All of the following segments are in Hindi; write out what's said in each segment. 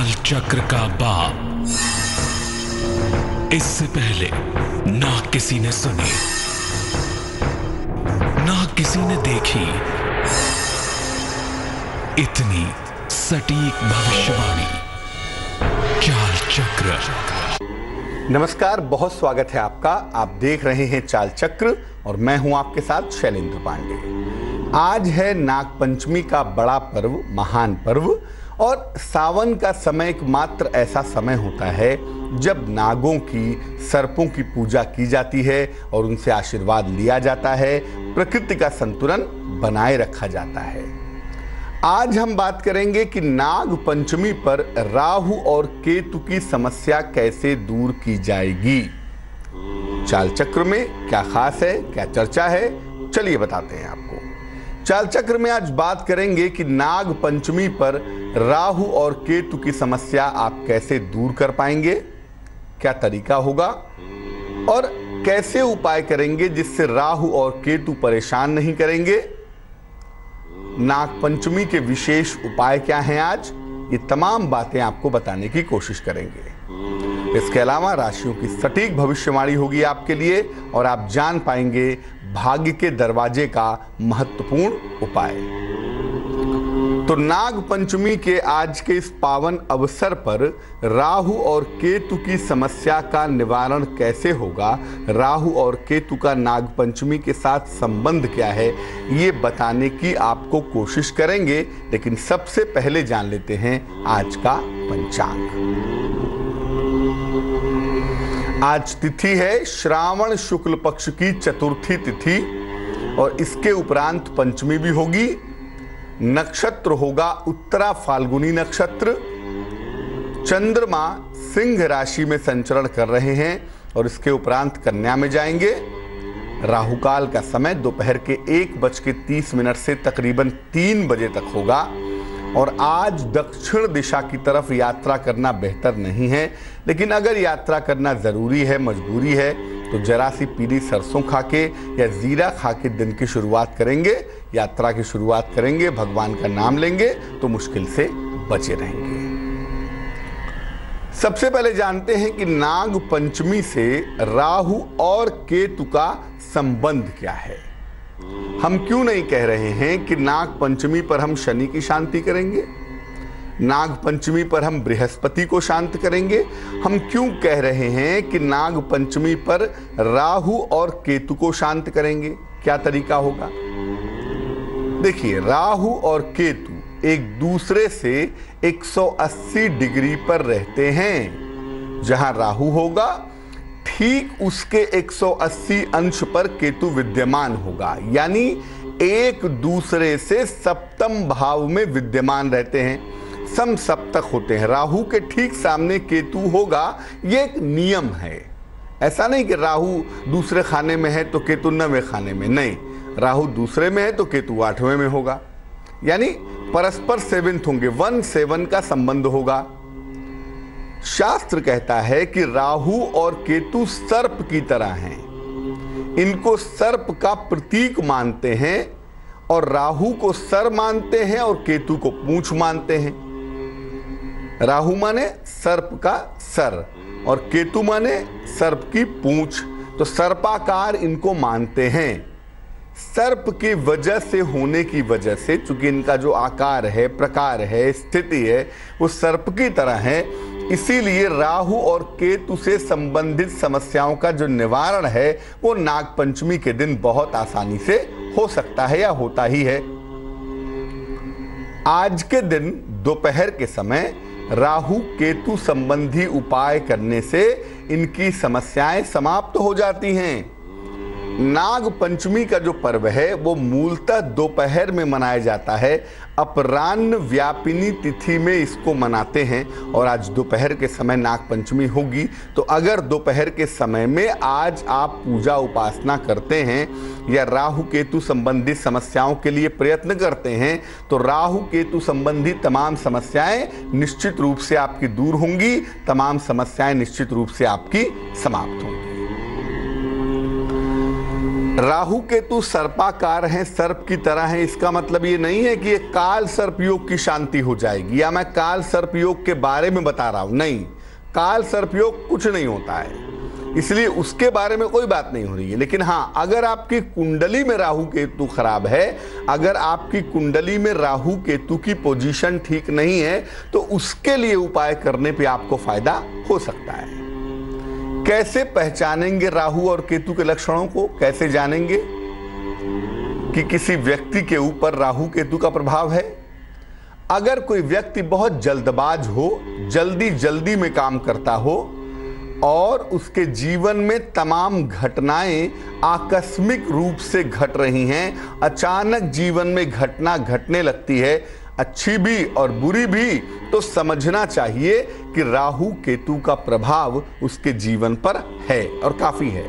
चाल चक्र का बाप। इससे पहले ना किसी ने सुनी, ना किसी ने देखी इतनी सटीक भविष्यवाणी। चाल चक्र। नमस्कार, बहुत स्वागत है आपका। आप देख रहे हैं चाल चक्र और मैं हूं आपके साथ शैलेंद्र पांडे। आज है नाग पंचमी का बड़ा पर्व, महान पर्व। और सावन का समय एकमात्र ऐसा समय होता है जब नागों की, सर्पों की पूजा की जाती है और उनसे आशीर्वाद लिया जाता है, प्रकृति का संतुलन बनाए रखा जाता है। आज हम बात करेंगे कि नाग पंचमी पर राहु और केतु की समस्या कैसे दूर की जाएगी। चाल चक्र में क्या खास है, क्या चर्चा है, चलिए बताते हैं आपको। चाल चक्र में आज बात करेंगे कि नाग पंचमी पर राहु और केतु की समस्या आप कैसे दूर कर पाएंगे, क्या तरीका होगा और कैसे उपाय करेंगे जिससे राहु और केतु परेशान नहीं करेंगे। नाग पंचमी के विशेष उपाय क्या हैं आज, ये तमाम बातें आपको बताने की कोशिश करेंगे। इसके अलावा राशियों की सटीक भविष्यवाणी होगी आपके लिए और आप जान पाएंगे भाग्य के दरवाजे का महत्वपूर्ण उपाय। तो नाग पंचमी के आज के इस पावन अवसर पर राहु और केतु की समस्या का निवारण कैसे होगा, राहु और केतु का नाग पंचमी के साथ संबंध क्या है, ये बताने की आपको कोशिश करेंगे। लेकिन सबसे पहले जान लेते हैं आज का पंचांग। आज तिथि है श्रावण शुक्ल पक्ष की चतुर्थी तिथि और इसके उपरांत पंचमी भी होगी। नक्षत्र होगा उत्तरा फाल्गुनी नक्षत्र। चंद्रमा सिंह राशि में संचरण कर रहे हैं और इसके उपरांत कन्या में जाएंगे। राहुकाल का समय दोपहर के 1:30 से तकरीबन 3 बजे तक होगा और आज दक्षिण दिशा की तरफ यात्रा करना बेहतर नहीं है, लेकिन अगर यात्रा करना जरूरी है, मजबूरी है, तो जरा सी पीली सरसों खा के या जीरा खा के दिन की शुरुआत करेंगे, यात्रा की शुरुआत करेंगे, भगवान का नाम लेंगे तो मुश्किल से बचे रहेंगे। सबसे पहले जानते हैं कि नाग पंचमी से राहु और केतु का संबंध क्या है। हम क्यों नहीं कह रहे हैं कि नाग पंचमी पर हम शनि की शांति करेंगे, नाग पंचमी पर हम बृहस्पति को शांत करेंगे। हम क्यों कह रहे हैं कि नाग पंचमी पर राहु और केतु को शांत करेंगे, क्या तरीका होगा। देखिए, राहु और केतु एक दूसरे से 180 डिग्री पर रहते हैं। जहां राहु होगा ठीक उसके 180 अंश पर केतु विद्यमान होगा, यानी एक दूसरे से सप्तम भाव में विद्यमान रहते हैं, सम सप्तक होते हैं। राहु के ठीक सामने केतु होगा, ये एक नियम है। ऐसा नहीं कि राहु दूसरे खाने में है तो केतु 9वें खाने में, नहीं, राहु दूसरे में है तो केतु 8वें में होगा, यानी परस्पर सेवंथ होंगे, 1-7 का संबंध होगा। शास्त्र कहता है कि राहु और केतु सर्प की तरह हैं, इनको सर्प का प्रतीक मानते हैं और राहु को सर मानते हैं और केतु को पूंछ मानते हैं। राहु माने सर्प का सर और केतु माने सर्प की पूंछ, तो सर्पाकार इनको मानते हैं। सर्प की वजह से होने की वजह से, चूंकि इनका जो आकार है, प्रकार है, स्थिति है, वो सर्प की तरह है, इसीलिए राहु और केतु से संबंधित समस्याओं का जो निवारण है वो नाग पंचमी के दिन बहुत आसानी से हो सकता है या होता ही है। आज के दिन दोपहर के समय राहु केतु संबंधी उपाय करने से इनकी समस्याएं समाप्त हो जाती हैं। नाग पंचमी का जो पर्व है वो मूलतः दोपहर में मनाया जाता है, अपराह्न व्यापिनी तिथि में इसको मनाते हैं और आज दोपहर के समय नाग पंचमी होगी। तो अगर दोपहर के समय में आज आप पूजा उपासना करते हैं या राहु केतु संबंधित समस्याओं के लिए प्रयत्न करते हैं तो राहु केतु संबंधी तमाम समस्याएं निश्चित रूप से आपकी दूर होंगी, तमाम समस्याएं निश्चित रूप से आपकी समाप्त होंगी। राहु केतु सर्पाकार हैं, सर्प की तरह हैं। इसका मतलब ये नहीं है कि ये काल सर्प योग की शांति हो जाएगी या मैं काल सर्प योग के बारे में बता रहा हूं। नहीं, काल सर्प योग कुछ नहीं होता है, इसलिए उसके बारे में कोई बात नहीं हो रही है। लेकिन हाँ, अगर आपकी कुंडली में राहु केतु खराब है, अगर आपकी कुंडली में राहु केतु की पोजीशन ठीक नहीं है, तो उसके लिए उपाय करने पे आपको फायदा हो सकता है। कैसे पहचानेंगे राहु और केतु के लक्षणों को? कैसे जानेंगे कि किसी व्यक्ति के ऊपर राहु केतु का प्रभाव है? अगर कोई व्यक्ति बहुत जल्दबाज हो, जल्दी जल्दी में काम करता हो और उसके जीवन में तमाम घटनाएं आकस्मिक रूप से घट रही हैं, अचानक जीवन में घटना घटने लगती है, अच्छी भी और बुरी भी, तो समझना चाहिए कि राहु केतु का प्रभाव उसके जीवन पर है और काफी है।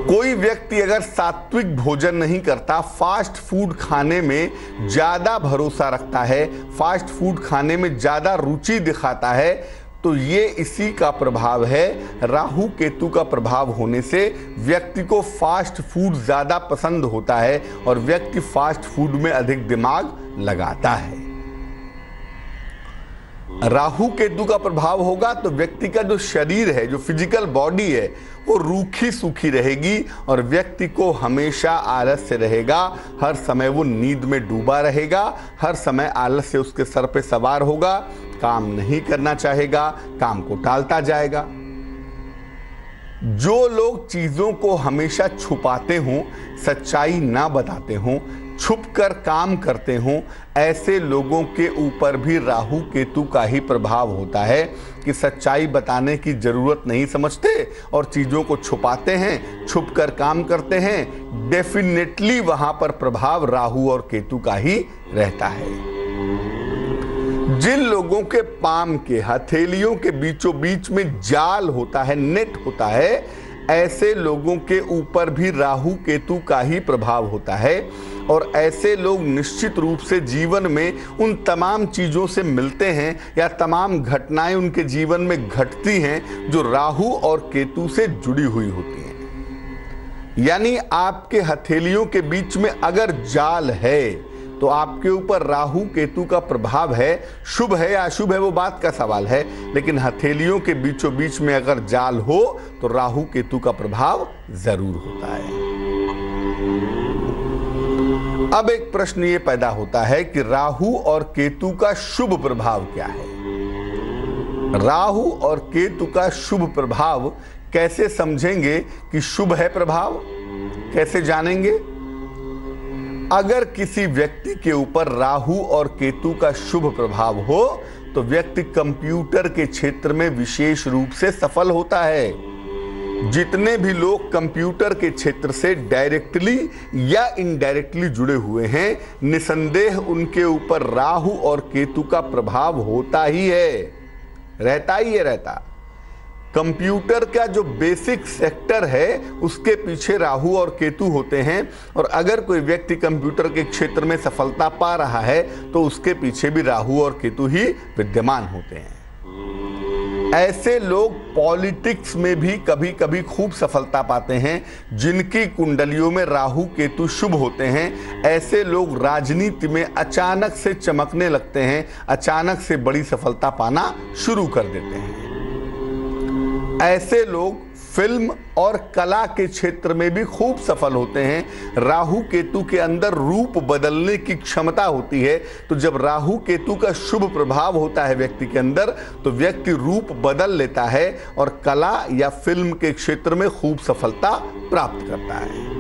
कोई व्यक्ति अगर सात्विक भोजन नहीं करता, फास्ट फूड खाने में ज्यादा भरोसा रखता है, फास्ट फूड खाने में ज्यादा रुचि दिखाता है, तो ये इसी का प्रभाव है। राहु केतु का प्रभाव होने से व्यक्ति को फास्ट फूड ज्यादा पसंद होता है और व्यक्ति फास्ट फूड में अधिक दिमाग लगाता है। राहु केतु का प्रभाव होगा तो व्यक्ति का जो शरीर है, जो फिजिकल बॉडी है, वो रूखी सूखी रहेगी और व्यक्ति को हमेशा आलस्य रहेगा, हर समय वो नींद में डूबा रहेगा, हर समय आलस्य उसके सर पे सवार होगा, काम नहीं करना चाहेगा, काम को टालता जाएगा। जो लोग चीजों को हमेशा छुपाते हों, सच्चाई ना बताते हों, छुपकर काम करते हों, ऐसे लोगों के ऊपर भी राहु केतु का ही प्रभाव होता है कि सच्चाई बताने की जरूरत नहीं समझते और चीजों को छुपाते हैं, छुपकर काम करते हैं। डेफिनेटली वहां पर प्रभाव राहु और केतु का ही रहता है। जिन लोगों के पाम के हथेलियों के बीचों बीच में जाल होता है, नेट होता है, ऐसे लोगों के ऊपर भी राहु केतु का ही प्रभाव होता है और ऐसे लोग निश्चित रूप से जीवन में उन तमाम चीजों से मिलते हैं या तमाम घटनाएं उनके जीवन में घटती हैं जो राहु और केतु से जुड़ी हुई होती हैं। यानी आपके हथेलियों के बीच में अगर जाल है तो आपके ऊपर राहु केतु का प्रभाव है। शुभ है या अशुभ है वो बात का सवाल है, लेकिन हथेलियों के बीचों बीच में अगर जाल हो तो राहु केतु का प्रभाव जरूर होता है। अब एक प्रश्न ये पैदा होता है कि राहु और केतु का शुभ प्रभाव क्या है? राहु और केतु का शुभ प्रभाव कैसे समझेंगे कि शुभ है प्रभाव? कैसे जानेंगे? अगर किसी व्यक्ति के ऊपर राहु और केतु का शुभ प्रभाव हो तो व्यक्ति कंप्यूटर के क्षेत्र में विशेष रूप से सफल होता है। जितने भी लोग कंप्यूटर के क्षेत्र से डायरेक्टली या इनडायरेक्टली जुड़े हुए हैं, निसंदेह उनके ऊपर राहु और केतु का प्रभाव होता ही है, रहता ही है, रहता। कंप्यूटर का जो बेसिक सेक्टर है उसके पीछे राहु और केतु होते हैं और अगर कोई व्यक्ति कंप्यूटर के क्षेत्र में सफलता पा रहा है तो उसके पीछे भी राहु और केतु ही विद्यमान होते हैं। ऐसे लोग पॉलिटिक्स में भी कभी कभी खूब सफलता पाते हैं। जिनकी कुंडलियों में राहु केतु शुभ होते हैं, ऐसे लोग राजनीति में अचानक से चमकने लगते हैं, अचानक से बड़ी सफलता पाना शुरू कर देते हैं। ऐसे लोग फिल्म और कला के क्षेत्र में भी खूब सफल होते हैं। राहु केतु के अंदर रूप बदलने की क्षमता होती है, तो जब राहु केतु का शुभ प्रभाव होता है व्यक्ति के अंदर तो व्यक्ति रूप बदल लेता है और कला या फिल्म के क्षेत्र में खूब सफलता प्राप्त करता है।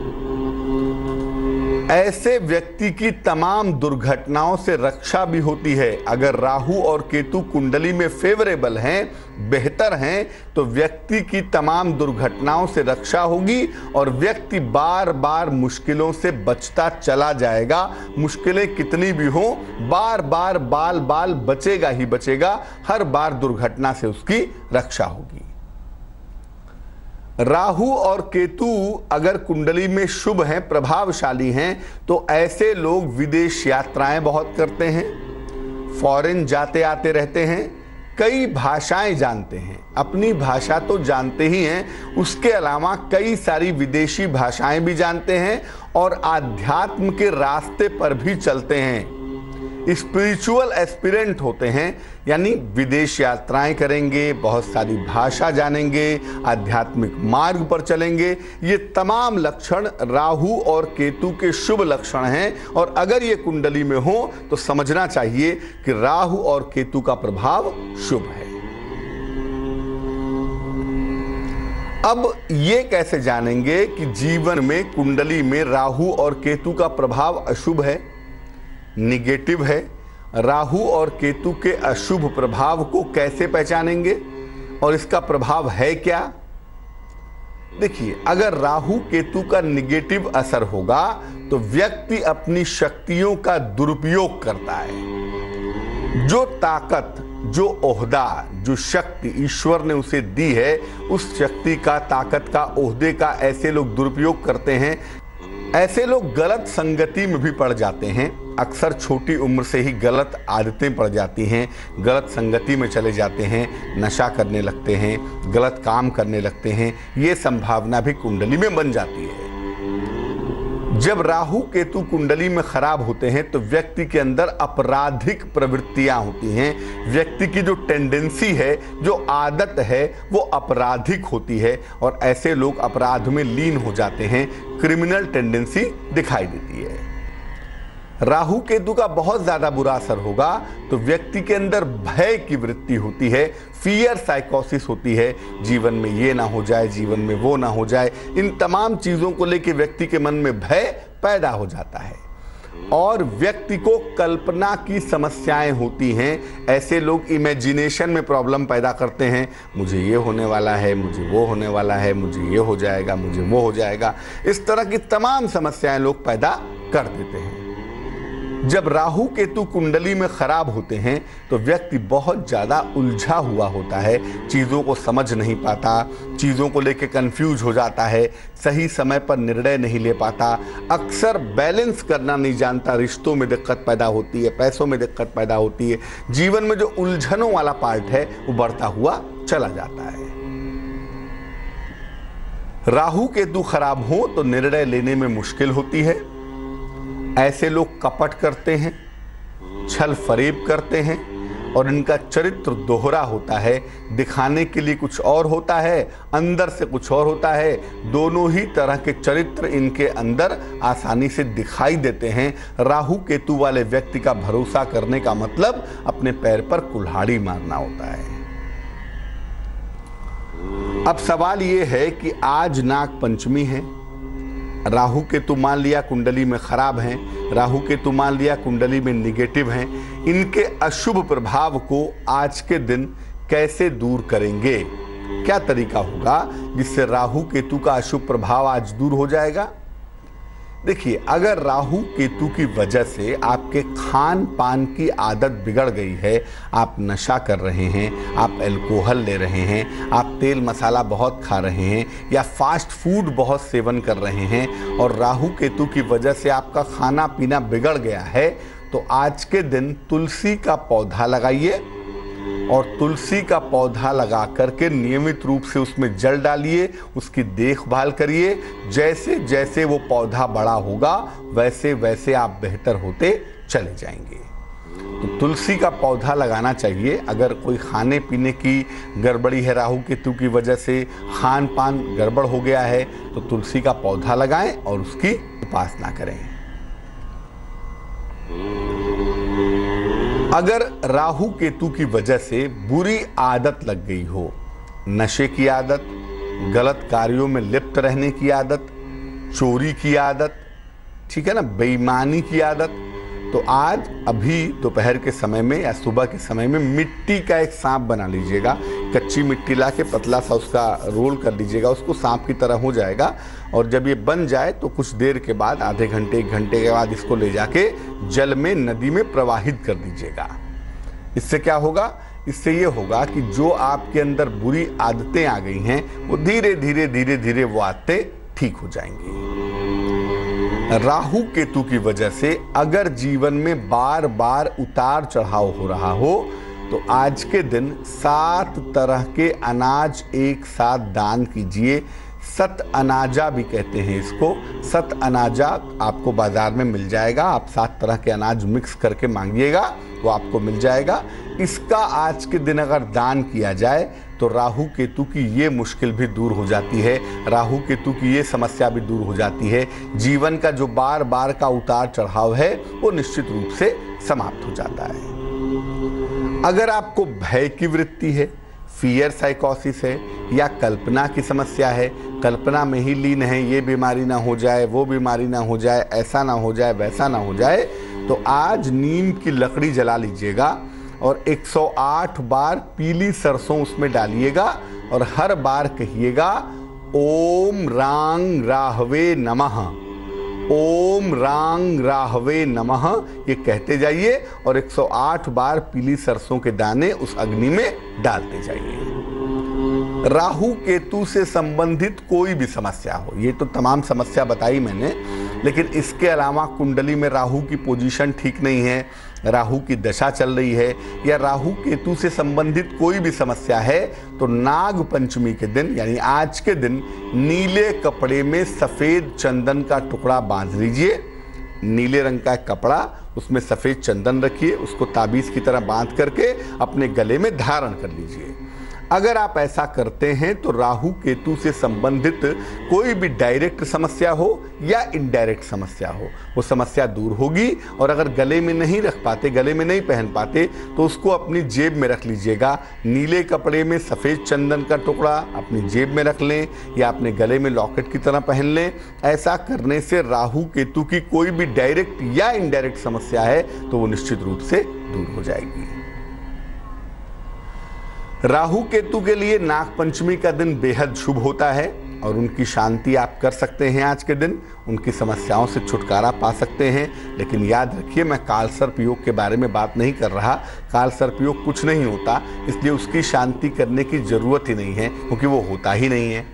ऐसे व्यक्ति की तमाम दुर्घटनाओं से रक्षा भी होती है। अगर राहु और केतु कुंडली में फेवरेबल हैं, बेहतर हैं, तो व्यक्ति की तमाम दुर्घटनाओं से रक्षा होगी और व्यक्ति बार बार मुश्किलों से बचता चला जाएगा। मुश्किलें कितनी भी हों, बार बार बाल बाल बचेगा ही बचेगा, हर बार दुर्घटना से उसकी रक्षा होगी। राहु और केतु अगर कुंडली में शुभ हैं, प्रभावशाली हैं, तो ऐसे लोग विदेश यात्राएं बहुत करते हैं, फॉरेन जाते आते रहते हैं, कई भाषाएं जानते हैं, अपनी भाषा तो जानते ही हैं, उसके अलावा कई सारी विदेशी भाषाएं भी जानते हैं और आध्यात्म के रास्ते पर भी चलते हैं। स्पिरिचुअल एस्पिरेंट होते हैं, यानी विदेश यात्राएं करेंगे, बहुत सारी भाषा जानेंगे, आध्यात्मिक मार्ग पर चलेंगे। ये तमाम लक्षण राहु और केतु के शुभ लक्षण हैं और अगर ये कुंडली में हो तो समझना चाहिए कि राहु और केतु का प्रभाव शुभ है। अब ये कैसे जानेंगे कि जीवन में कुंडली में राहु और केतु का प्रभाव अशुभ है, निगेटिव है? राहु और केतु के अशुभ प्रभाव को कैसे पहचानेंगे और इसका प्रभाव है क्या? देखिए, अगर राहु केतु का निगेटिव असर होगा तो व्यक्ति अपनी शक्तियों का दुरुपयोग करता है। जो ताकत, जो ओहदा, जो शक्ति ईश्वर ने उसे दी है, उस शक्ति का, ताकत का, ओहदे का ऐसे लोग दुरुपयोग करते हैं। ऐसे लोग गलत संगति में भी पड़ जाते हैं। अक्सर छोटी उम्र से ही गलत आदतें पड़ जाती हैं, गलत संगति में चले जाते हैं, नशा करने लगते हैं, गलत काम करने लगते हैं। ये संभावना भी कुंडली में बन जाती है। जब राहु केतु कुंडली में खराब होते हैं तो व्यक्ति के अंदर आपराधिक प्रवृत्तियां होती हैं। व्यक्ति की जो टेंडेंसी है, जो आदत है, वो आपराधिक होती है और ऐसे लोग अपराध में लीन हो जाते हैं। क्रिमिनल टेंडेंसी दिखाई देती है। राहु केतु का बहुत ज्यादा बुरा असर होगा तो व्यक्ति के अंदर भय की वृत्ति होती है, फियर साइकोसिस होती है। जीवन में ये ना हो जाए, जीवन में वो ना हो जाए, इन तमाम चीजों को लेकर व्यक्ति के मन में भय पैदा हो जाता है और व्यक्ति को कल्पना की समस्याएं होती हैं। ऐसे लोग इमेजिनेशन में प्रॉब्लम पैदा करते हैं। मुझे ये होने वाला है, मुझे वो होने वाला है, मुझे ये हो जाएगा, मुझे वो हो जाएगा। इस तरह की तमाम समस्याएं लोग पैदा कर देते हैं। जब राहु केतु कुंडली में खराब होते हैं तो व्यक्ति बहुत ज़्यादा उलझा हुआ होता है, चीज़ों को समझ नहीं पाता, चीज़ों को लेकर कंफ्यूज हो जाता है, सही समय पर निर्णय नहीं ले पाता, अक्सर बैलेंस करना नहीं जानता, रिश्तों में दिक्कत पैदा होती है, पैसों में दिक्कत पैदा होती है। जीवन में जो उलझनों वाला पार्ट है वो बढ़ता हुआ चला जाता है। राहु केतु खराब हो तो निर्णय लेने में मुश्किल होती है। ऐसे लोग कपट करते हैं, छल फरेब करते हैं और इनका चरित्र दोहरा होता है। दिखाने के लिए कुछ और होता है, अंदर से कुछ और होता है। दोनों ही तरह के चरित्र इनके अंदर आसानी से दिखाई देते हैं। राहु केतु वाले व्यक्ति का भरोसा करने का मतलब अपने पैर पर कुल्हाड़ी मारना होता है। अब सवाल ये है कि आज नाग पंचमी है, राहु केतु मान लिया कुंडली में खराब हैं, राहु केतु मान लिया कुंडली में निगेटिव हैं। इनके अशुभ प्रभाव को आज के दिन कैसे दूर करेंगे? क्या तरीका होगा जिससे राहु केतु का अशुभ प्रभाव आज दूर हो जाएगा? देखिए, अगर राहु केतु की वजह से आपके खान पान की आदत बिगड़ गई है, आप नशा कर रहे हैं, आप अल्कोहल ले रहे हैं, आप तेल मसाला बहुत खा रहे हैं या फास्ट फूड बहुत सेवन कर रहे हैं और राहु केतु की वजह से आपका खाना पीना बिगड़ गया है, तो आज के दिन तुलसी का पौधा लगाइए और तुलसी का पौधा लगा करके नियमित रूप से उसमें जल डालिए, उसकी देखभाल करिए। जैसे जैसे वो पौधा बड़ा होगा वैसे वैसे आप बेहतर होते चले जाएंगे। तो तुलसी का पौधा लगाना चाहिए। अगर कोई खाने पीने की गड़बड़ी है, राहु केतु की वजह से खान पान गड़बड़ हो गया है, तो तुलसी का पौधा लगाएं और उसकी उपासना करें। अगर राहु केतु की वजह से बुरी आदत लग गई हो, नशे की आदत, गलत कार्यों में लिप्त रहने की आदत, चोरी की आदत, ठीक है ना, बेईमानी की आदत, तो आज अभी दोपहर के समय में या सुबह के समय में मिट्टी का एक सांप बना लीजिएगा। कच्ची मिट्टी ला के पतला सा उसका रोल कर लीजिएगा, उसको सांप की तरह हो जाएगा। और जब ये बन जाए तो कुछ देर के बाद, आधे घंटे 1 घंटे के बाद इसको ले जाके जल में, नदी में प्रवाहित कर दीजिएगा। इससे क्या होगा? इससे ये होगा कि जो आपके अंदर बुरी आदतें आ गई हैं वो धीरे धीरे धीरे धीरे वो आदतें ठीक हो जाएंगी। राहु केतु की वजह से अगर जीवन में बार बार उतार चढ़ाव हो रहा हो तो आज के दिन 7 तरह के अनाज एक साथ दान कीजिए। सत अनाजा भी कहते हैं इसको। सत अनाजा आपको बाजार में मिल जाएगा। आप 7 तरह के अनाज मिक्स करके मांगिएगा, वो आपको मिल जाएगा। इसका आज के दिन अगर दान किया जाए तो राहु केतु की ये मुश्किल भी दूर हो जाती है, राहु केतु की ये समस्या भी दूर हो जाती है। जीवन का जो बार बार का उतार चढ़ाव है वो निश्चित रूप से समाप्त हो जाता है। अगर आपको भय की वृत्ति है, फियर साइकोसिस है, या कल्पना की समस्या है, कल्पना में ही लीन है, ये बीमारी ना हो जाए, वो बीमारी ना हो जाए, ऐसा ना हो जाए, वैसा ना हो जाए, तो आज नीम की लकड़ी जला लीजिएगा और 108 बार पीली सरसों उसमें डालिएगा और हर बार कहिएगा ओम रांग राहवे नमः, ओम रांग राहवे नमः, ये कहते जाइए और 108 बार पीली सरसों के दाने उस अग्नि में डालते जाइए। राहु केतु से संबंधित कोई भी समस्या हो, ये तो तमाम समस्या बताई मैंने, लेकिन इसके अलावा कुंडली में राहु की पोजीशन ठीक नहीं है, राहु की दशा चल रही है, या राहु केतु से संबंधित कोई भी समस्या है, तो नाग पंचमी के दिन यानी आज के दिन नीले कपड़े में सफ़ेद चंदन का टुकड़ा बांध लीजिए। नीले रंग का कपड़ा, उसमें सफ़ेद चंदन रखिए, उसको ताबीज़ की तरह बांध करके अपने गले में धारण कर लीजिए। अगर आप ऐसा करते हैं तो राहु केतु से संबंधित कोई भी डायरेक्ट समस्या हो या इनडायरेक्ट समस्या हो, वो समस्या दूर होगी। और अगर गले में नहीं रख पाते, गले में नहीं पहन पाते, तो उसको अपनी जेब में रख लीजिएगा। नीले कपड़े में सफ़ेद चंदन का टुकड़ा अपनी जेब में रख लें या अपने गले में लॉकेट की तरह पहन लें। ऐसा करने से राहु केतु की कोई भी डायरेक्ट या इनडायरेक्ट समस्या है तो वो निश्चित रूप से दूर हो जाएगी। राहु केतु के लिए नाग पंचमी का दिन बेहद शुभ होता है और उनकी शांति आप कर सकते हैं। आज के दिन उनकी समस्याओं से छुटकारा पा सकते हैं। लेकिन याद रखिए, मैं काल सर्प योग के बारे में बात नहीं कर रहा। काल सर्प योग कुछ नहीं होता, इसलिए उसकी शांति करने की ज़रूरत ही नहीं है, क्योंकि वो होता ही नहीं है।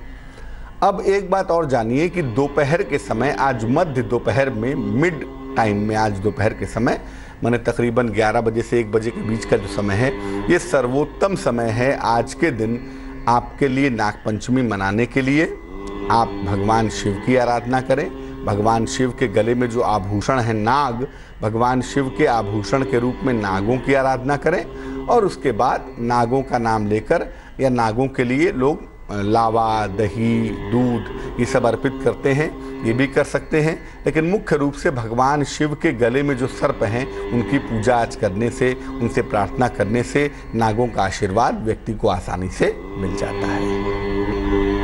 अब एक बात और जानिए कि दोपहर के समय, आज मध्य दोपहर में, मिड टाइम में, आज दोपहर के समय माने तकरीबन 11 बजे से 1 बजे के बीच का जो समय है, ये सर्वोत्तम समय है आज के दिन आपके लिए नाग पंचमी मनाने के लिए। आप भगवान शिव की आराधना करें। भगवान शिव के गले में जो आभूषण है नाग, भगवान शिव के आभूषण के रूप में नागों की आराधना करें और उसके बाद नागों का नाम लेकर, या नागों के लिए लोग लावा, दही, दूध ये सब अर्पित करते हैं, ये भी कर सकते हैं। लेकिन मुख्य रूप से भगवान शिव के गले में जो सर्प हैं उनकी पूजा आज करने से, उनसे प्रार्थना करने से नागों का आशीर्वाद व्यक्ति को आसानी से मिल जाता है।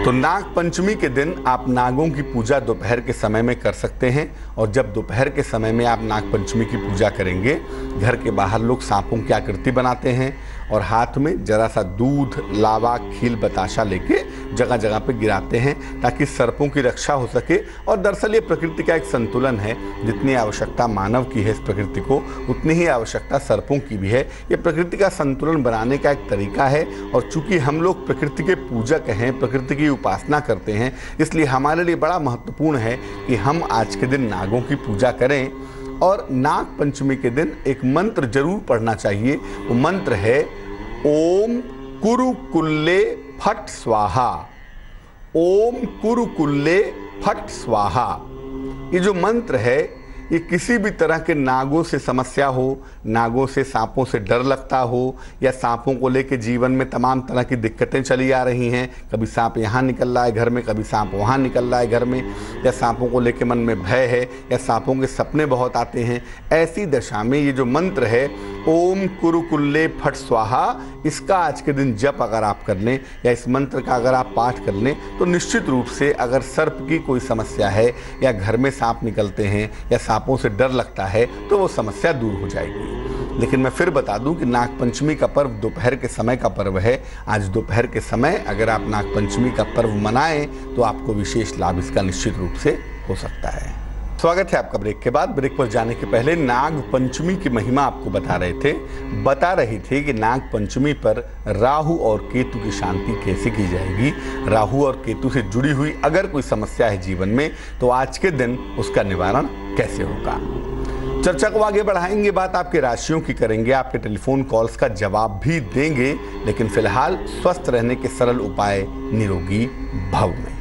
तो नाग पंचमी के दिन आप नागों की पूजा दोपहर के समय में कर सकते हैं। और जब दोपहर के समय में आप नाग पंचमी की पूजा करेंगे, घर के बाहर लोग सांपों की आकृति बनाते हैं और हाथ में जरा सा दूध, लावा, खील, बताशा लेके जगह जगह पे गिराते हैं ताकि सर्पों की रक्षा हो सके। और दरअसल ये प्रकृति का एक संतुलन है। जितनी आवश्यकता मानव की है इस प्रकृति को, उतनी ही आवश्यकता सर्पों की भी है। ये प्रकृति का संतुलन बनाने का एक तरीका है। और चूंकि हम लोग प्रकृति के पूजक हैं, प्रकृति की उपासना करते हैं, इसलिए हमारे लिए बड़ा महत्वपूर्ण है कि हम आज के दिन नागों की पूजा करें। और नाग पंचमी के दिन एक मंत्र जरूर पढ़ना चाहिए। वो मंत्र है ओम कुरुकुल्ले फट स्वाहा, ओम कुरुकुल्ले फट स्वाहा। ये जो मंत्र है, ये किसी भी तरह के नागों से समस्या हो, नागों से, सांपों से डर लगता हो, या सांपों को लेके जीवन में तमाम तरह की दिक्कतें चली आ रही हैं, कभी सांप यहाँ निकल रहा है घर में, कभी सांप वहाँ निकल रहा है घर में, या सांपों को लेके मन में भय है, या सांपों के सपने बहुत आते हैं, ऐसी दशा में ये जो मंत्र है ओम कुरुकुल्ले फट स्वाहा, इसका आज के दिन जप अगर आप कर लें या इस मंत्र का अगर आप पाठ कर लें तो निश्चित रूप से अगर सर्प की कोई समस्या है या घर में सांप निकलते हैं या सांपों से डर लगता है तो वो समस्या दूर हो जाएगी। लेकिन मैं फिर बता दूं कि नाग पंचमी का पर्व दोपहर के समय का पर्व है। आज दोपहर के समय अगर आप नाग पंचमी का पर्व मनाएं तो आपको विशेष लाभ इसका निश्चित रूप से हो सकता है। स्वागत है आपका ब्रेक के बाद। ब्रेक पर जाने के पहले नाग पंचमी की महिमा आपको बता रहे थे कि नाग पंचमी पर राहु और केतु की शांति कैसे की जाएगी। राहु और केतु से जुड़ी हुई अगर कोई समस्या है जीवन में तो आज के दिन उसका निवारण कैसे होगा। चर्चा को आगे बढ़ाएंगे, बात आपके राशियों की करेंगे, आपके टेलीफोन कॉल्स का जवाब भी देंगे, लेकिन फिलहाल स्वस्थ रहने के सरल उपाय निरोगी भव में।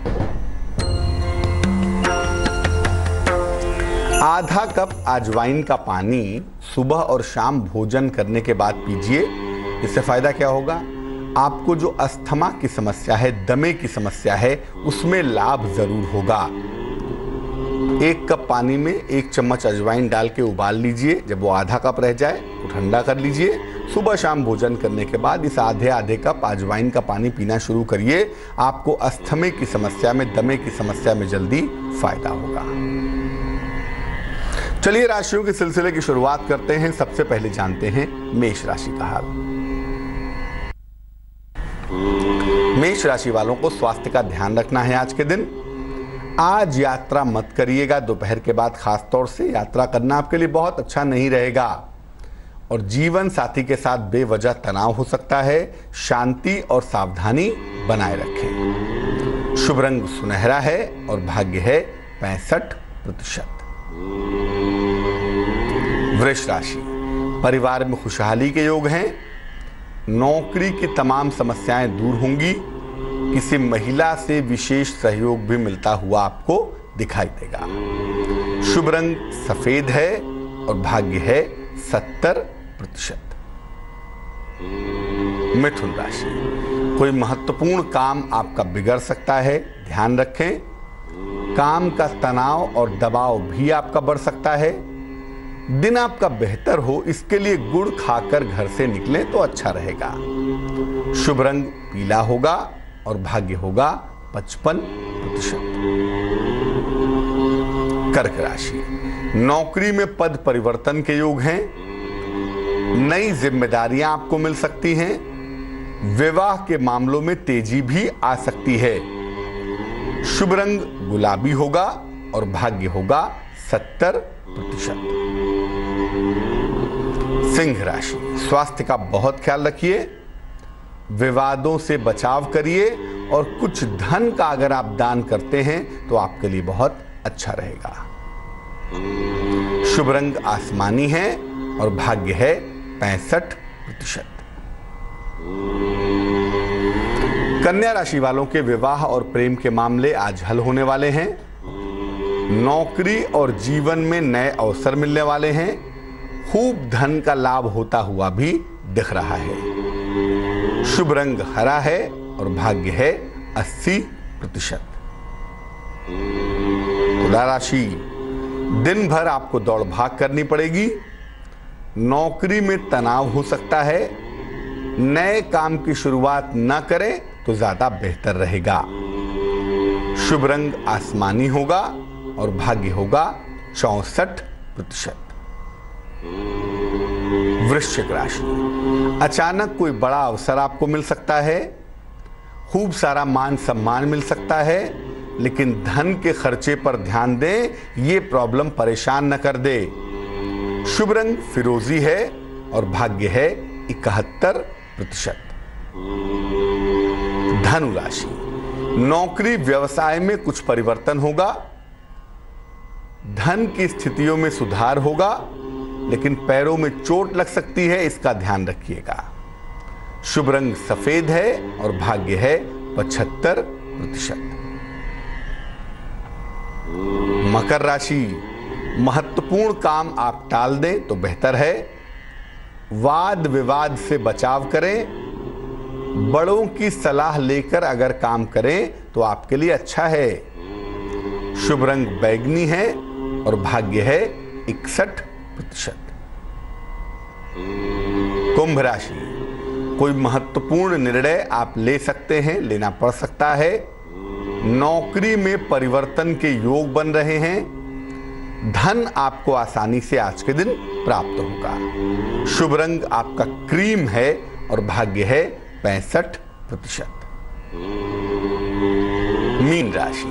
आधा कप अजवाइन का पानी सुबह और शाम भोजन करने के बाद पीजिए। इससे फायदा क्या होगा? आपको जो अस्थमा की समस्या है, दमे की समस्या है, उसमें लाभ जरूर होगा। 1 कप पानी में 1 चम्मच अजवाइन डाल के उबाल लीजिए। जब वो आधा कप रह जाए तो ठंडा कर लीजिए। सुबह शाम भोजन करने के बाद इस आधे कप अजवाइन का पानी पीना शुरू करिए। आपको अस्थमे की समस्या में, दमे की समस्या में जल्दी फायदा होगा। चलिए राशियों के सिलसिले की शुरुआत करते हैं। सबसे पहले जानते हैं मेष राशि का हाल। मेष राशि वालों को स्वास्थ्य का ध्यान रखना है आज के दिन। आज यात्रा मत करिएगा। दोपहर के बाद खास तौर से यात्रा करना आपके लिए बहुत अच्छा नहीं रहेगा और जीवन साथी के साथ बेवजह तनाव हो सकता है। शांति और सावधानी बनाए रखें। शुभ रंग सुनहरा है और भाग्य है 65%। वृष राशि, परिवार में खुशहाली के योग हैं। नौकरी की तमाम समस्याएं दूर होंगी। किसी महिला से विशेष सहयोग भी मिलता हुआ आपको दिखाई देगा। शुभ रंग सफेद है और भाग्य है 70%। मिथुन राशि, कोई महत्वपूर्ण काम आपका बिगड़ सकता है, ध्यान रखें। काम का तनाव और दबाव भी आपका बढ़ सकता है। दिन आपका बेहतर हो इसके लिए गुड़ खाकर घर से निकलें तो अच्छा रहेगा। शुभ रंग पीला होगा और भाग्य होगा 55%। कर्क राशि, नौकरी में पद परिवर्तन के योग हैं। नई जिम्मेदारियां आपको मिल सकती हैं। विवाह के मामलों में तेजी भी आ सकती है। शुभ रंग गुलाबी होगा और भाग्य होगा 70%। सिंह राशि, स्वास्थ्य का बहुत ख्याल रखिए। विवादों से बचाव करिए और कुछ धन का अगर आप दान करते हैं तो आपके लिए बहुत अच्छा रहेगा। शुभ रंग आसमानी है और भाग्य है 65%। कन्या राशि वालों के विवाह और प्रेम के मामले आज हल होने वाले हैं। नौकरी और जीवन में नए अवसर मिलने वाले हैं। खूब धन का लाभ होता हुआ भी दिख रहा है। शुभ रंग हरा है और भाग्य है 80%। तुला राशि, दिन भर आपको दौड़ भाग करनी पड़ेगी। नौकरी में तनाव हो सकता है। नए काम की शुरुआत न करें तो ज्यादा बेहतर रहेगा। शुभ रंग आसमानी होगा और भाग्य होगा 64%। वृश्चिक राशि, अचानक कोई बड़ा अवसर आपको मिल सकता है। खूब सारा मान सम्मान मिल सकता है, लेकिन धन के खर्चे पर ध्यान दें, ये प्रॉब्लम परेशान न कर दे। शुभ रंग फिरोजी है और भाग्य है 71%। धनु राशि, नौकरी व्यवसाय में कुछ परिवर्तन होगा। धन की स्थितियों में सुधार होगा, लेकिन पैरों में चोट लग सकती है, इसका ध्यान रखिएगा। शुभ रंग सफेद है और भाग्य है 75%। मकर राशि, महत्वपूर्ण काम आप टाल दें तो बेहतर है। वाद विवाद से बचाव करें। बड़ों की सलाह लेकर अगर काम करें तो आपके लिए अच्छा है। शुभ रंग बैंगनी है और भाग्य है 61%। कुंभ राशि, कोई महत्वपूर्ण निर्णय आप ले सकते हैं, लेना पड़ सकता है। नौकरी में परिवर्तन के योग बन रहे हैं। धन आपको आसानी से आज के दिन प्राप्त होगा। शुभ रंग आपका क्रीम है और भाग्य है 65%। मीन राशि,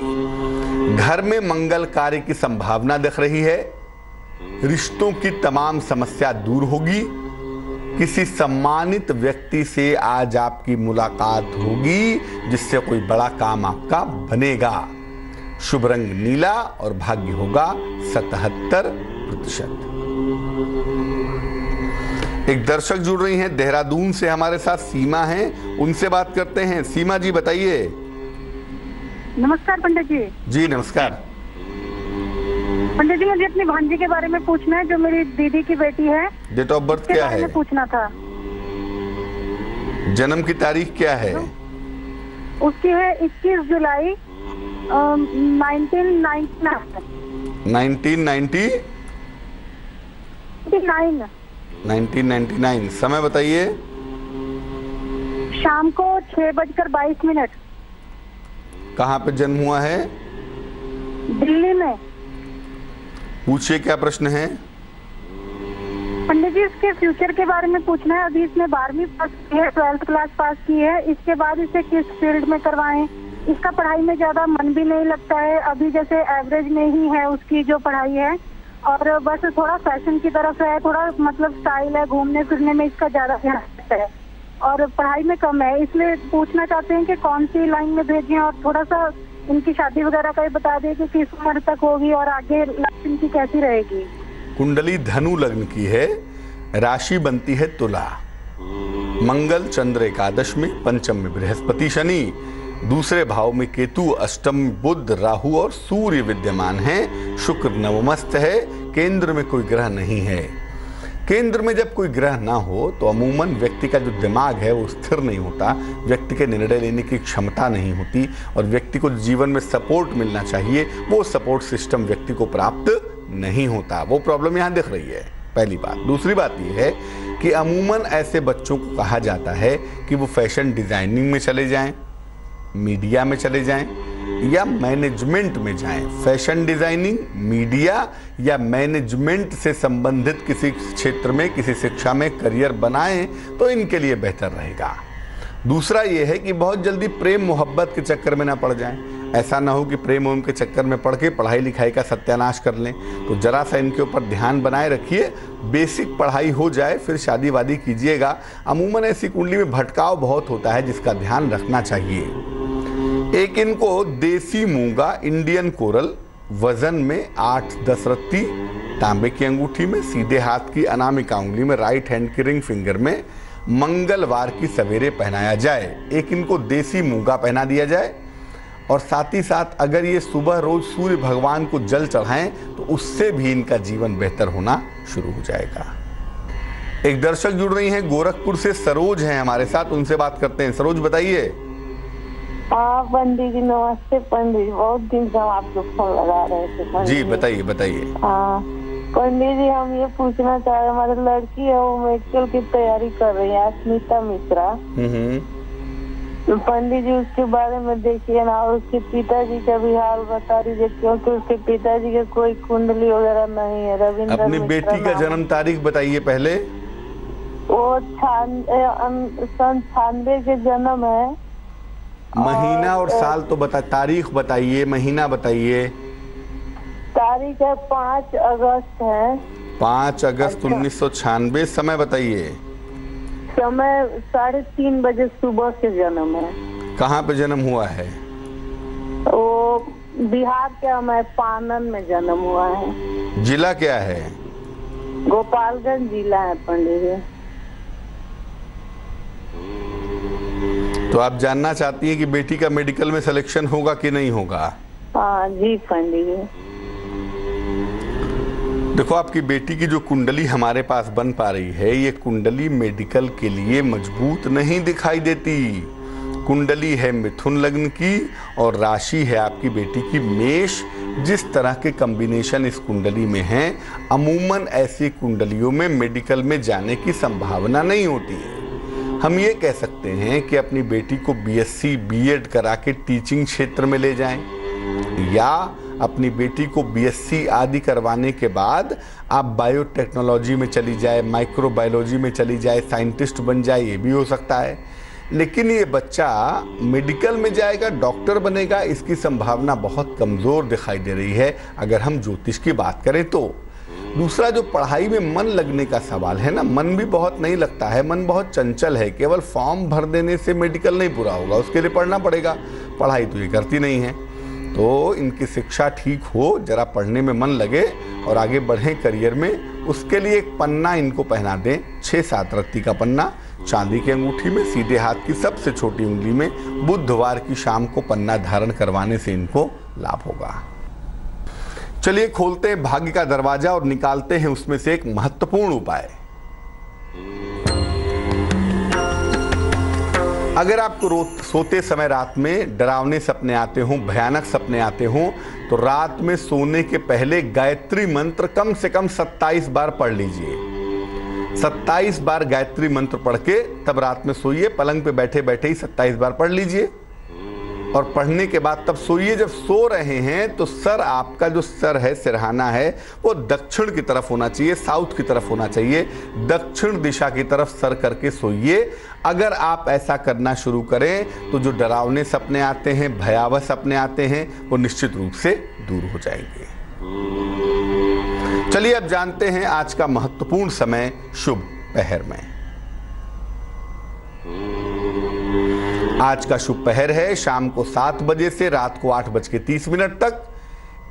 घर में मंगल कार्य की संभावना दिख रही है। रिश्तों की तमाम समस्या दूर होगी। किसी सम्मानित व्यक्ति से आज आपकी मुलाकात होगी, जिससे कोई बड़ा काम आपका बनेगा। शुभ रंग नीला और भाग्य होगा 77%। एक दर्शक जुड़ रही हैं देहरादून से, हमारे साथ सीमा हैं, उनसे बात करते हैं। सीमा जी बताइए। नमस्कार पंडित जी। जी नमस्कार। पंडित जी मुझे अपनी भांजी के बारे में पूछना है, जो मेरी दीदी की बेटी है। डेट ऑफ बर्थ क्या है? पूछना था। जन्म की तारीख क्या है? उसकी है 21 जुलाई 1999। समय बताइए। शाम को 6:22। कहाँ पे जन्म हुआ है? दिल्ली में। पूछिए क्या प्रश्न है? पंडित जी इसके फ्यूचर के बारे में पूछना है। अभी इसने 12वीं पास की है, 12th क्लास पास की है। इसके बाद इसे किस फील्ड में करवाएं? इसका पढ़ाई में ज्यादा मन भी नहीं लगता है, अभी जैसे एवरेज में ही है उसकी जो पढ़ाई है, और बस थोड़ा फैशन की तरफ है, थोड़ा मतलब स्टाइल है, घूमने फिरने में इसका ज्यादा ध्यान है और पढ़ाई में कम है। इसलिए पूछना चाहते हैं कि कौन सी लाइन में भेजें, और थोड़ा सा इनकी शादी वगैरह का भी बता दें कि किस उम्र तक होगी और आगे लाइफ इनकी कैसी रहेगी। कुंडली धनु लग्न की है, राशि बनती है तुला, मंगल चंद्र एकादश में, पंचम में बृहस्पति शनि, दूसरे भाव में केतु, अष्टम में बुध राहु और सूर्य विद्यमान हैं। शुक्र नवमस्थ है, केंद्र में कोई ग्रह नहीं है। केंद्र में जब कोई ग्रह ना हो तो अमूमन व्यक्ति का जो दिमाग है वो स्थिर नहीं होता, व्यक्ति के निर्णय लेने की क्षमता नहीं होती, और व्यक्ति को जीवन में सपोर्ट मिलना चाहिए वो सपोर्ट सिस्टम व्यक्ति को प्राप्त नहीं होता। वो प्रॉब्लम यहाँ दिख रही है, पहली बात। दूसरी बात ये है कि अमूमन ऐसे बच्चों को कहा जाता है कि वो फैशन डिजाइनिंग में चले जाएं, मीडिया में चले जाएं या मैनेजमेंट में जाएं। फैशन डिजाइनिंग, मीडिया या मैनेजमेंट से संबंधित किसी क्षेत्र में, किसी शिक्षा में करियर बनाएं तो इनके लिए बेहतर रहेगा। दूसरा ये है कि बहुत जल्दी प्रेम मोहब्बत के चक्कर में ना पड़ जाएं। ऐसा ना हो कि प्रेम के चक्कर में पड़ के पढ़ाई लिखाई का सत्यानाश कर लें। तो जरा सा इनके ऊपर ध्यान बनाए रखिए, बेसिक पढ़ाई हो जाए फिर शादी वादी कीजिएगा। अमूमन ऐसी कुंडली में भटकाव बहुत होता है जिसका ध्यान रखना चाहिए। एक इनको देसी मूंगा इंडियन कोरल, वजन में 8-10 रत्ती, तांबे की अंगूठी में, सीधे हाथ की अनामिका उंगली में, राइट हैंड की रिंग फिंगर में, मंगलवार की सवेरे पहनाया जाए। एक इनको देसी मूंगा पहना दिया जाए, और साथ ही साथ अगर ये सुबह रोज सूर्य भगवान को जल चढ़ाएं तो उससे भी इनका जीवन बेहतर होना शुरू हो जाएगा। एक दर्शक जुड़ रही हैं गोरखपुर से, सरोज हैं हमारे साथ, उनसे बात करते हैं। सरोज बताइए। हाँ पंडित जी नमस्ते। पंडित जी बहुत दिन से हम आपको फोन लगा रहे थे। जी बताइए बताइए। हाँ पंडित जी हम ये पूछना चाह रहे हैं, हमारी लड़की है वो मेडिकल की तैयारी कर रही है, स्मिता मिश्रा। तो पंडित जी उसके बारे में देखिए ना, और उसके पिताजी का भी हाल बता दीजिए, क्योंकि उसके पिताजी के कोई कुंडली वगैरह नहीं है। रविंद्र अपनी बेटी का जन्म तारीख बताइए पहले। वो 96 के जन्म है। महीना और साल तो बता, तारीख बताइए, महीना बताइए। तारीख है 5 अगस्त है। 5 अगस्त 1996। समय बताइए। समय 3:30 बजे सुबह के जन्म है। कहाँ पे जन्म हुआ है? वो बिहार के हमें पानन में जन्म हुआ है। जिला क्या है? गोपालगंज जिला है पंडित जी। तो आप जानना चाहती हैं कि बेटी का मेडिकल में सिलेक्शन होगा कि नहीं होगा? हाँ जी पंडित जी। देखो आपकी बेटी की जो कुंडली हमारे पास बन पा रही है, ये कुंडली मेडिकल के लिए मजबूत नहीं दिखाई देती। कुंडली है मिथुन लग्न की और राशि है आपकी बेटी की मेष। जिस तरह के कॉम्बिनेशन इस कुंडली में हैं, अमूमन ऐसी कुंडलियों में मेडिकल में जाने की संभावना नहीं होती है। हम ये कह सकते हैं कि अपनी बेटी को बीएससी बीएड करा के टीचिंग क्षेत्र में ले जाएं, या अपनी बेटी को बीएससी आदि करवाने के बाद आप बायोटेक्नोलॉजी में चली जाए, माइक्रोबायोलॉजी में चली जाए, साइंटिस्ट बन जाए, ये भी हो सकता है। लेकिन ये बच्चा मेडिकल में जाएगा, डॉक्टर बनेगा, इसकी संभावना बहुत कमज़ोर दिखाई दे रही है अगर हम ज्योतिष की बात करें तो। दूसरा जो पढ़ाई में मन लगने का सवाल है ना, मन भी बहुत नहीं लगता है, मन बहुत चंचल है। केवल फॉर्म भर देने से मेडिकल नहीं पूरा होगा, उसके लिए पढ़ना पड़ेगा। पढ़ाई तो ये करती नहीं है। तो इनकी शिक्षा ठीक हो, जरा पढ़ने में मन लगे और आगे बढ़ें करियर में, उसके लिए एक पन्ना इनको पहना दें, 6-7 रत्ती का पन्ना चांदी की अंगूठी में, सीधे हाथ की सबसे छोटी उंगली में। बुधवार की शाम को पन्ना धारण करवाने से इनको लाभ होगा। चलिए खोलते हैं भाग्य का दरवाजा और निकालते हैं उसमें से एक महत्वपूर्ण उपाय। अगर आपको सोते समय रात में डरावने सपने आते हों, भयानक सपने आते हों, तो रात में सोने के पहले गायत्री मंत्र कम से कम 27 बार पढ़ लीजिए। 27 बार गायत्री मंत्र पढ़ के तब रात में सोइए। पलंग पे बैठे बैठे ही 27 बार पढ़ लीजिए और पढ़ने के बाद तब सोइए। जब सो रहे हैं तो सर, आपका जो सर है, सिरहाना है, वो दक्षिण की तरफ होना चाहिए, साउथ की तरफ होना चाहिए। दक्षिण दिशा की तरफ सर करके सोइए। अगर आप ऐसा करना शुरू करें तो जो डरावने सपने आते हैं, भयावह सपने आते हैं, वो निश्चित रूप से दूर हो जाएंगे। चलिए अब जानते हैं आज का महत्वपूर्ण समय शुभ पहर में। आज का शुभ पहर है शाम को 7 बजे से रात को 8:30 तक।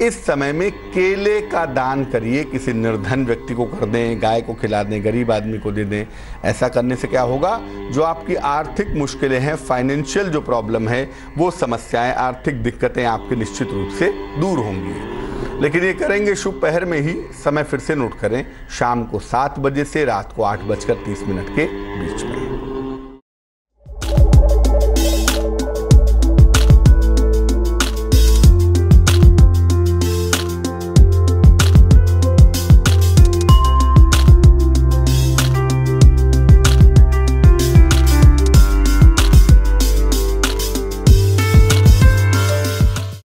इस समय में केले का दान करिए, किसी निर्धन व्यक्ति को कर दें, गाय को खिला दें, गरीब आदमी को दे दें। ऐसा करने से क्या होगा, जो आपकी आर्थिक मुश्किलें हैं, फाइनेंशियल जो प्रॉब्लम है, वो समस्याएं, आर्थिक दिक्कतें आपकी निश्चित रूप से दूर होंगी। लेकिन ये करेंगे शुभ पहर में ही। समय फिर से नोट करें, शाम को 7 बजे से रात को 8:30 के बीच में।